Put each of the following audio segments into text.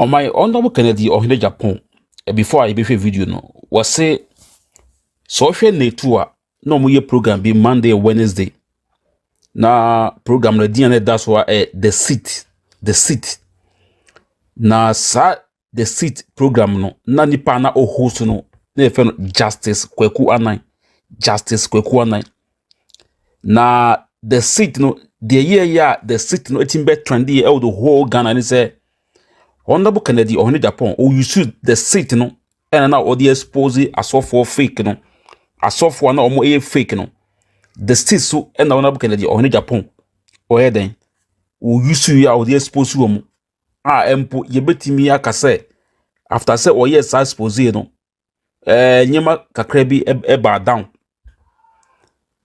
On my honorable Kennedy or Agyapong, before I be video no, was say social Net2 no more program be Monday or Wednesday. Na program the DNA that's why the seat. Na sa the seat program no na nipa na o host no na efe Justice Kwaku Annan. Na the seat no the year the seat no etim be trendy the whole Ghana ni say Honorable Kennedy or Agyapong or you shoot the seat no and now or the Xposed as for fake no as for na omo e fake no the seat so and Honorable Kennedy or Agyapong or then o you shoot ya or the Xposed omo empo ye betimi aka say after say or yes Xposed no nyema kakra bi eba down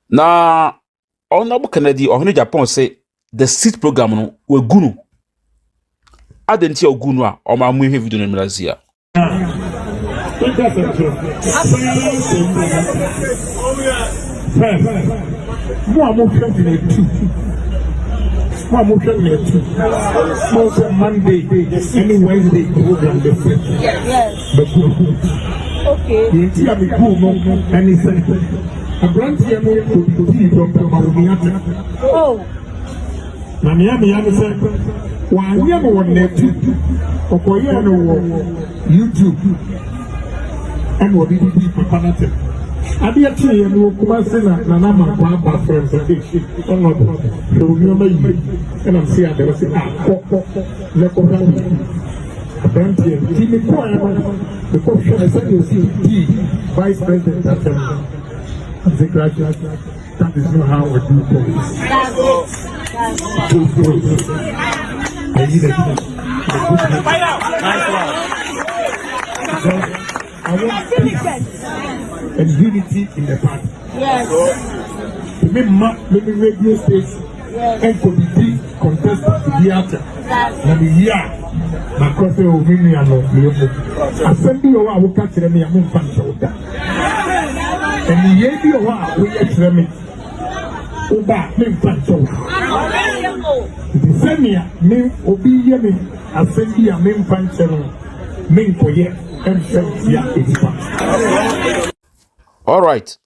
na Honorable Kennedy or Agyapong say the seat program no we gunu adenti ogunu a o ma mu ihe video no mrazia Monday, any Wednesday program. Yes. Okay. Oh. One year on Net2 or YouTube and what did he be prepared? I did actually know Kumasina Nanama Baba friends and I'm saying there was a apparently the question I said you see Vice President the graduate that is not how we do things. I need I want peace and unity in the party. Yes. Maybe radio states and committee contest the theater. Let me hear my cousin Omini and Lord. Assembly or I will catch them in a shoulder. And the year you are, we examine. Oba me pancho. The same year, me obi ye me assembly a me pancho me koye all right.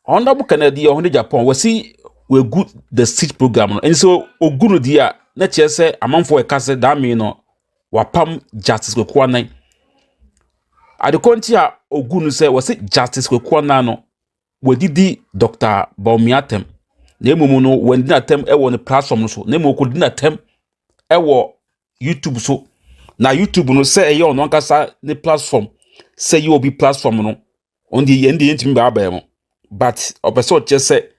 Honorable Kennedy or Agyapong we see we good the seat program and so ogunu dia na chese amanfo e kase da me no wapam Justice Kwaku Annan adekonti a ogunu se we see Justice Kwaku Annan no we didi Dr. Baumiatem na emumu no when din atem e wo ne platform no so na emu ko din atem e wo YouTube so na YouTube no say e ono nkasa ne platform say you be platform no on the end ntimi ba ba mo but opeso che say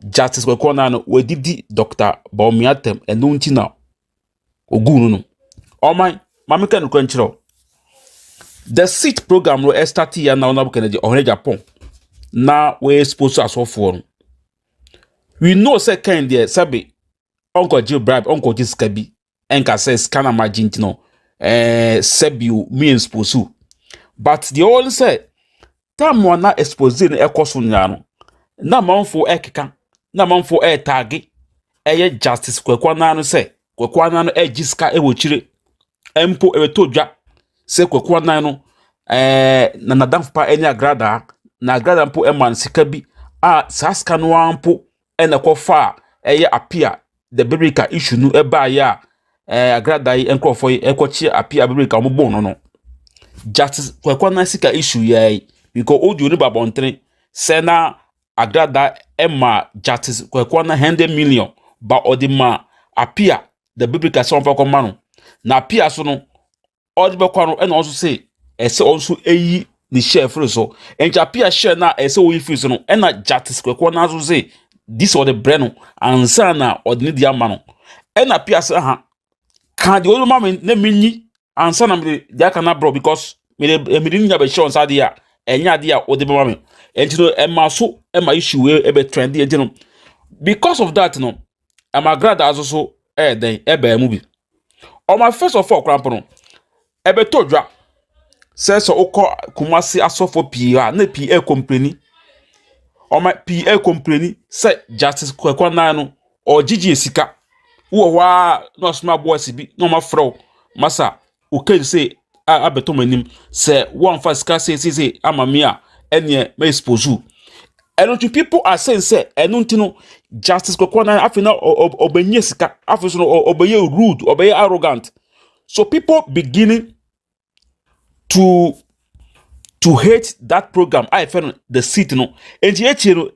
Justice Kwaku Annan no we didi Dr. Baumiatem eno nti na ogunu no Oman mameka no kwanchiro the seat program no start here na Honorable Kennedy or Agyapong na we supposed to asofo no we know say kind there sabi uncle Jill bribe uncle Jiskabi enka says scanner margin no sabi me Xposed but the all say time one na Xposed no ekoso nya no na manfo ekeka na manfo tag Justice Kwaku Annan no say Kwaku Annan no Jiska ewochire empo ewetodwa say Kwaku Annan no na nadamfa eni agrada na agrada mpo eman sika bi saska no ampo ena kofa apia the biblical issue no eba ya agrada yi enkofo ekochi apia biblical mo bon no Justice Kwaku Annan sika issue ye because audio ni babontre say na agrada ema Justice Kwaku Annan 100 million ba odima apia the biblical son for command na apia so no odibekwa no ena also say ese also eyi ni share free so enja apia share na ese oyi free so no ena Justice Kwaku Annan so say this or the breno ansa na odini dia ma no ena apia say ha kan de oluma me na minyi ansa na me dia kana bro because me didn't nya be share on side ya enya dia odibema me entino ema so ema issue we ebe trend e no because of that no ama grad aso then ebe mu bi o my first of all cramp no ebe todwa say so ukọ Kumasi asofo PA na PA company o my PA company say Justice Kwaku Annan no o gigi esika wo wa no small boys bi no ma fro masa okay say abeto manim say one fast sika say amamia enye me Xposed. And to people are saying say no justice kokwana afina obenye sika afiso no obeye rude obeye arrogant. So people beginning to hate that program. I found the seat no and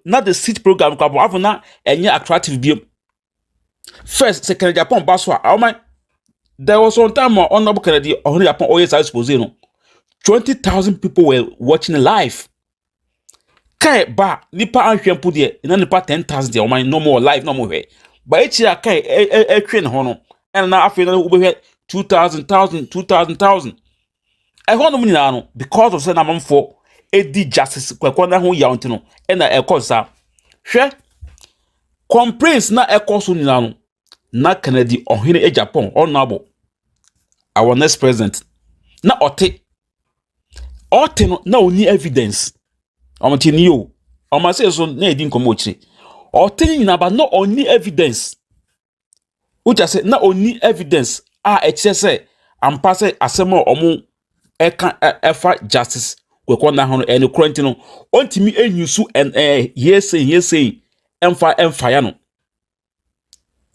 not the seat program kwabo afuna enye attractive bi. First second Japan baswa my there was one time on Honorable Kennedy on Japan Xposed no 20,000 people were watching live. Kai ba nipa anhwempo de na nipa 10,000 de oman no more live no more hwe ba echi kai twen ho no and na afi na ubehwe 2,000 ho no munina no because of say na mamfo edi justice kwekwa na ho yaunti no na ekosa hwe complaints na ekoso nina no na Kennedy ohene Agyapong Honorable our next president na ote no na oni evidence Omotini yo. Omase so na edin komochi. Otini na ba no only evidence. Uja say na only evidence eche say ampa say asemo omo eka efa justice kwekona ho no kurant no ontimi enyusu hearsay emfa ya no.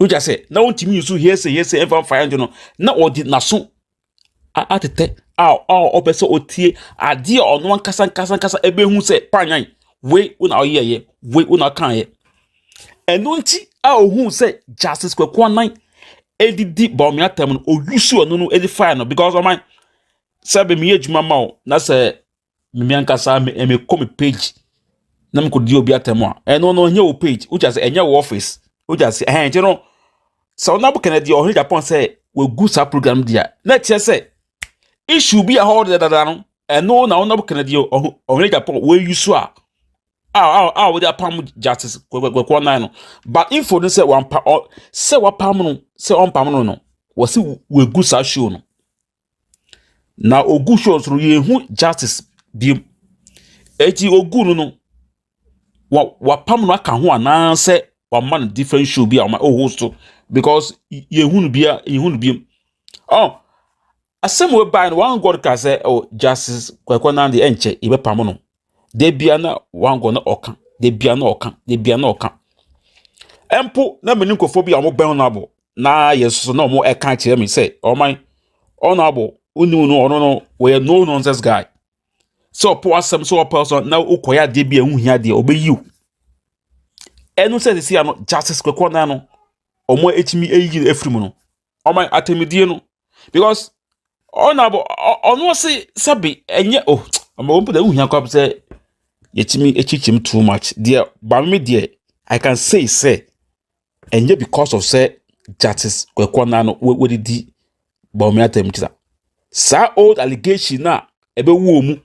Uja say na ontimi yusu hearsay emfa ya no na odi naso atete obese otie ade ono nkasa ebehu se panyan we una oyeye we una kan ye enunti ohu se justice kwekwan edidi bomia tem no oyusu ono no edify no because of my sabe mi ejuma ma na se mi ankasa me come page na me kodi obi atem a eno no nya o page uja se enya wo office uja se nti no so na bu Kennedy ohun Japan se we gu sa program dia na tie se issue be a hold that no no na Honorable Kennedy ohun Japan we use we dey pam justice kwekwana no but info no say one pa say wa pam no say on pam no we see we gu sa show no na ogu show so ye hu justice bi eti ogu no wa pam no aka ho ana say wa man different show bi a host because ye hu no bi asem we buy one god ka say justice kwekwana de enche ibe pam no de bia na one god na oka de bia na oka empo na meninkofo bia mo ben Honorable na yeso na mo eka kire me say man Honorable unu no we no nonsense guy so po asem so person na ukoya de bia hu hia de obeyiu enu say see no justice kwekwana no omo etimi eyi efrimu no man atemidie no because Honorable ono say sabi enye ambo da hu hia kwa say yetimi echichim too much there ba me there I can say enye because of say justice kwekwana no we di ba me atemtisa sa old allegation na ebe wo mu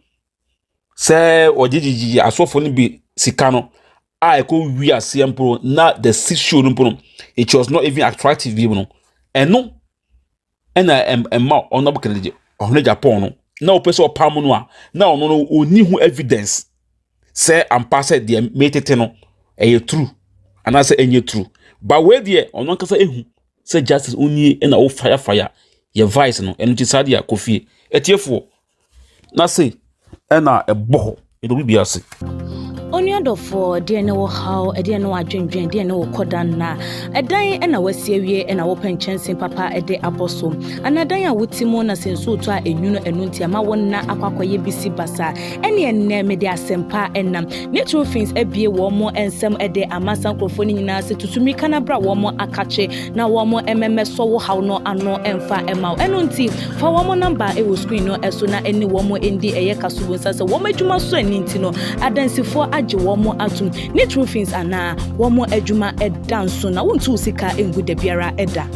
say ojijiji asofo ni bi sika no eko wi asem pro na the show no pro it was not even attractive bi no eno ena emma Honorable Kennedy ohun Japan no na opese opam no a na ono no oni hu evidence say ampa say the metete no true and I say enye true but we there ono nkasa ehu say justice oni na o fire your vice no enu ti sadia kofie etiefo na say na ebo edo bi ase Onyadofo de ne wo haw de ne wo adwendwen de ne wo kodan na edan na wasiewie na wo penchensen papa de aboso anadan a wotimo na senso to a enwuno enunti ama wonna akwakoye bisi basa ene enne me de asempa enam Net2 things ebie wo mo ensem de amasan krofo ni nyina se tutumi kana bra wo mo akache na wo mo so wo haw no ano emfa ema enunti fa wo mo number e wo screen no eso na ene wo mo endi eye kasubo sase wo madwuma so aninti no adansifo womo atum Net2 things ana womo adwuma edanso na wontu sika engu da biara eda